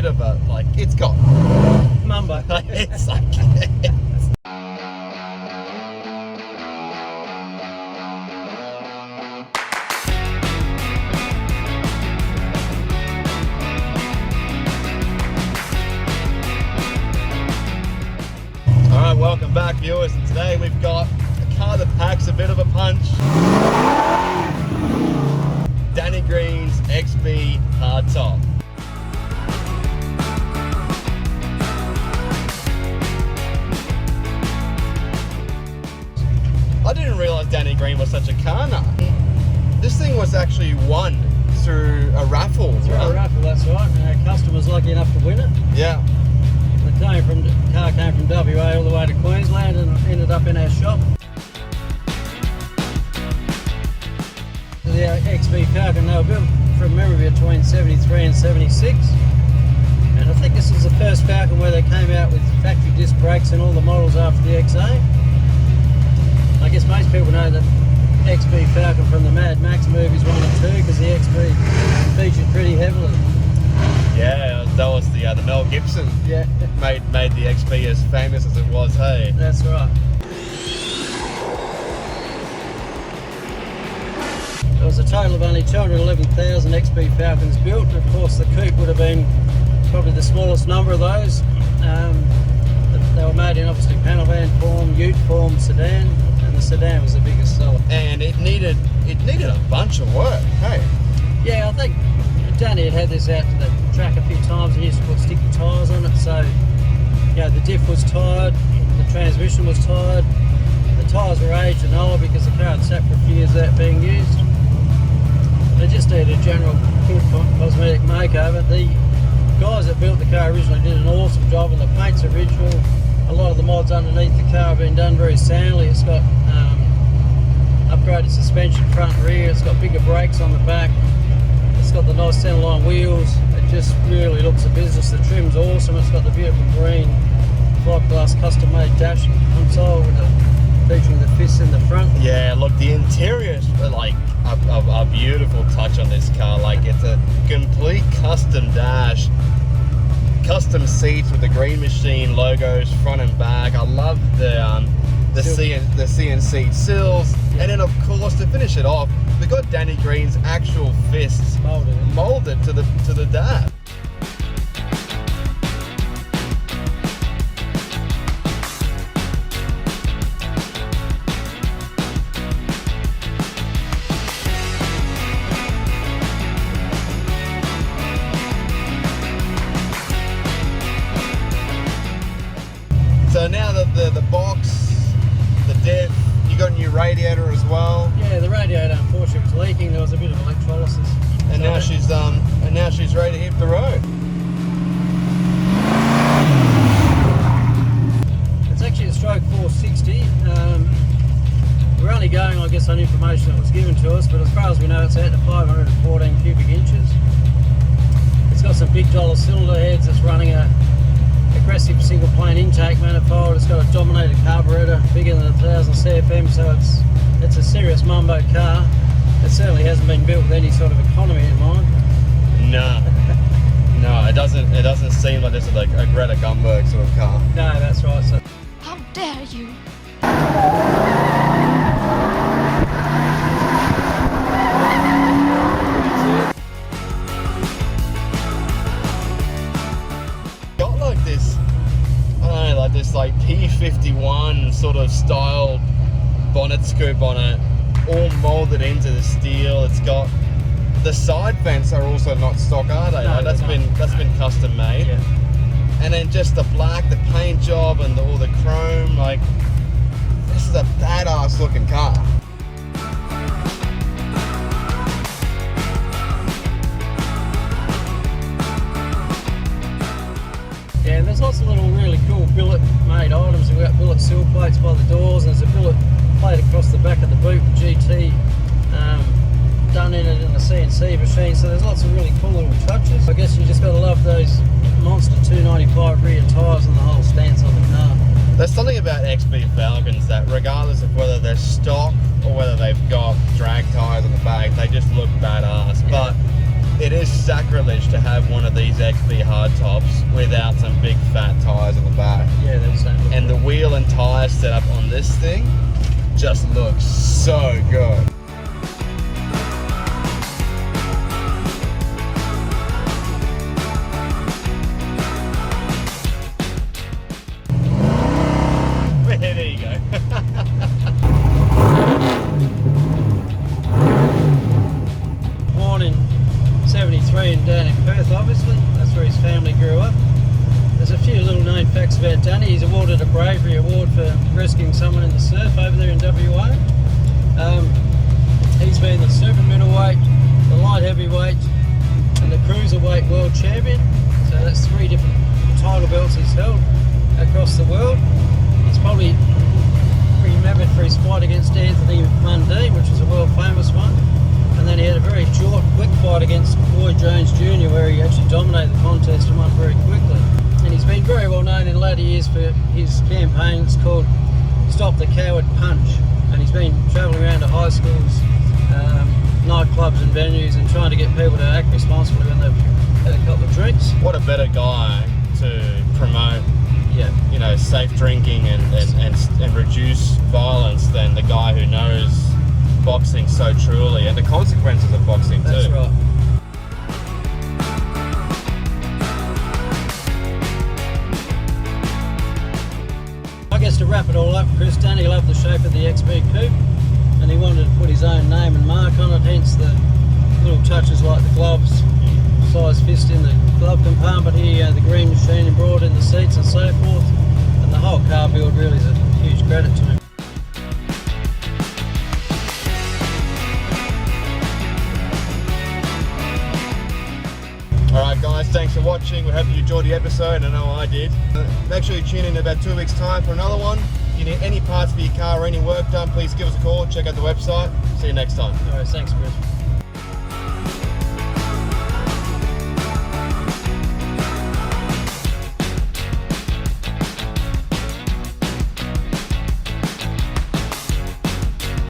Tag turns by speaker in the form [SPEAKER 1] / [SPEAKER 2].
[SPEAKER 1] of a, like, it's got
[SPEAKER 2] Mumbo.
[SPEAKER 1] it's like Alright, welcome back viewers, and today we've got a car that packs a bit of a punch. Danny Greens XB Hardtop. I didn't realise Danny Green was such a car nut. This thing was actually won through a raffle.
[SPEAKER 2] Through a raffle, that's right. Our customer was lucky enough to win it.
[SPEAKER 1] Yeah.
[SPEAKER 2] The car came from WA all the way to Queensland and ended up in our shop. The XB Falcon, they were built from memory between 73 and 76. And I think this is the first Falcon where they came out with factory disc brakes in all the models after the XA. I guess most people know that XB Falcon from the Mad Max movies 1 and 2 because the XB featured pretty heavily.
[SPEAKER 1] Yeah, that was the Mel Gibson.
[SPEAKER 2] Yeah.
[SPEAKER 1] Made the XB as famous as it was, hey?
[SPEAKER 2] That's right. There was a total of only 211,000 XB Falcons built. Of course, the coupe would have been probably the smallest number of those. They were made in obviously panel van form, ute form, sedan, and the sedan was the biggest seller.
[SPEAKER 1] And it needed a bunch of work, hey?
[SPEAKER 2] Yeah, I think Danny had this out to the track a few times and he used to put sticky tyres on it, so you know, the diff was tired, the transmission was tired, the tyres were aged and old because the car had sat for a few years without being used. They just needed a general cosmetic makeover. The guys that built the car originally did an awesome job, and the paint's original. A lot of the mods underneath the car have been done very soundly. It's got upgraded suspension front and rear, it's got bigger brakes on the back, it's got the nice Centreline wheels. It just really looks a business. The trim's awesome. It's got the beautiful green fiberglass custom made dash console with featuring the fists in the front.
[SPEAKER 1] Yeah, look, the interior's like a beautiful touch on this car. Like, it's a complete custom dash, custom seats with the Green Machine logos front and back. I love the CNC sills, yeah. And then of course to finish it off, we got Danny Green's actual fists molded to the dash. So now that the box, the diff, you got a new radiator as well.
[SPEAKER 2] Yeah, the radiator unfortunately was leaking. There was a bit of electrolysis.
[SPEAKER 1] And now she's ready to hit the road.
[SPEAKER 2] It's actually a stroke 460. We're only going, I guess, on information that was given to us, but as far as we know, it's out to 514 cubic inches. It's got some big dollar cylinder heads. It's running a aggressive single plane intake manifold. It's got a dominated carburetor bigger than 1000 CFM, so it's a serious mumbo car. It certainly hasn't been built with any sort of economy in mind.
[SPEAKER 1] No, it doesn't seem like this is like a Greta Thunberg sort of car.
[SPEAKER 2] No, that's right. So
[SPEAKER 3] how dare you?
[SPEAKER 1] This like P51 sort of style bonnet scoop on it, all molded into the steel. It's got the side vents are also not stock, are they?
[SPEAKER 2] No,
[SPEAKER 1] like, that's been custom made.
[SPEAKER 2] Yeah.
[SPEAKER 1] And then just the black, the paint job, and all the chrome. Like, this is a badass looking car.
[SPEAKER 2] Yeah, and there's lots of little really cool billet-made items. We've got billet sill plates by the doors, and there's a billet plate across the back of the boot with GT done in it in a CNC machine. So there's lots of really cool little touches. I guess you just got to love those monster 295 rear tyres and the whole stance on the car.
[SPEAKER 1] There's something about XB Falcons that regardless of whether they're stock or whether they've got drag tyres on the back, they just look badass. Yeah. But it is sacrilege to have one of these XB hardtops tops without some big fat tyres on the back.
[SPEAKER 2] Yeah, that's that.
[SPEAKER 1] And the wheel and tyre setup on this thing just looks so good. There you go.
[SPEAKER 2] Born in 73 and down in Perth, obviously. That's where his family grew up. There's a few little known facts about Danny. He's awarded a Bravery Award for rescuing someone in the surf over there in WA. He's been the super middleweight, the light heavyweight, and the cruiserweight world champion. So that's 3 different title belts he's held across the world. He's probably remembered for his fight against Anthony Mundine, which was a world famous one. And then he had a very short, quick fight against Lloyd Jones Jr., where he actually dominated the contest and won very quickly. And he's been very well known in latter years for his campaign. It's called Stop the Coward Punch. And he's been travelling around to high schools, nightclubs and venues, and trying to get people to act responsibly when they've had a couple of drinks.
[SPEAKER 1] What a better guy to promote,
[SPEAKER 2] Yeah.
[SPEAKER 1] you know, safe drinking and reduce violence than the guy who knows boxing so truly and the consequences of boxing too.
[SPEAKER 2] That's right. I guess to wrap it all up, Chris, Danny loved the shape of the XB coupe, and he wanted to put his own name and mark on it, hence the little touches like the gloves, size fist in the glove compartment here, the green machine embroidered in the seats and so forth, and the whole car build really is a huge credit to him.
[SPEAKER 1] Alright guys, thanks for watching. We hope you enjoyed the episode. I know I did. Make sure you tune in about 2 weeks time for another one. If you need any parts for your car or any work done, please give us a call. Check out the website. See you next time.
[SPEAKER 2] Alright, thanks Chris.